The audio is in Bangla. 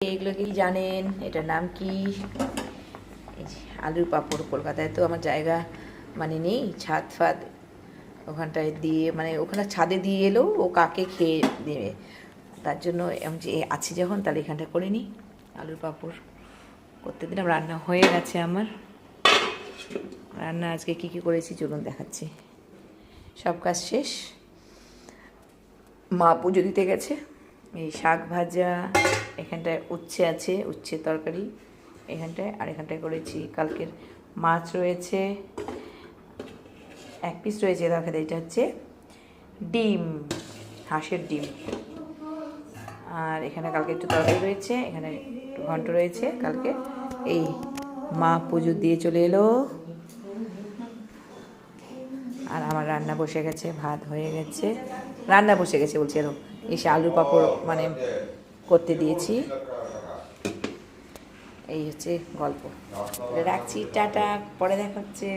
এগুলো কি জানেন এটার নাম কি? এই যে আলুর পাঁপড়। কলকাতায় তো আমার জায়গা মানে নেই, ছাদ ফাদ ওখানটায় দিয়ে, মানে ওখানে ছাদে দিয়ে এলেও ও কাকে খেয়ে দেবে, তার জন্য যে আছি যখন তাহলে এখানটা করে নিই। আলুর পাঁপড় করতে দিলাম, রান্না হয়ে গেছে আমার। রান্না আজকে কী কী করেছি চলুন দেখাচ্ছি। সব কাজ শেষ, মা পুজো দিতে গেছে। এই শাক ভাজা, এখানটায় উচ্ছে আছে, উচ্ছের তরকারি এখানটায়, আর এখানটায় করেছি কালকের মাছ রয়েছে, এক পিস রয়েছে তরকারি। এটা হচ্ছে ডিম, হাঁসের ডিম। আর এখানে কালকে একটু তরকারি রয়েছে, এখানে একটু ঘন্ট রয়েছে কালকে। এই মা পুজো দিয়ে চলে এলো, আর আমার রান্না বসে গেছে, ভাত হয়ে গেছে, রান্না বসে গেছে বলছি, আরও এসে আলুর পাঁপড় মানে করতে দিয়েছি। এই হচ্ছে গল্প। রাখছি, টাটা, পরে দেখা হচ্ছে।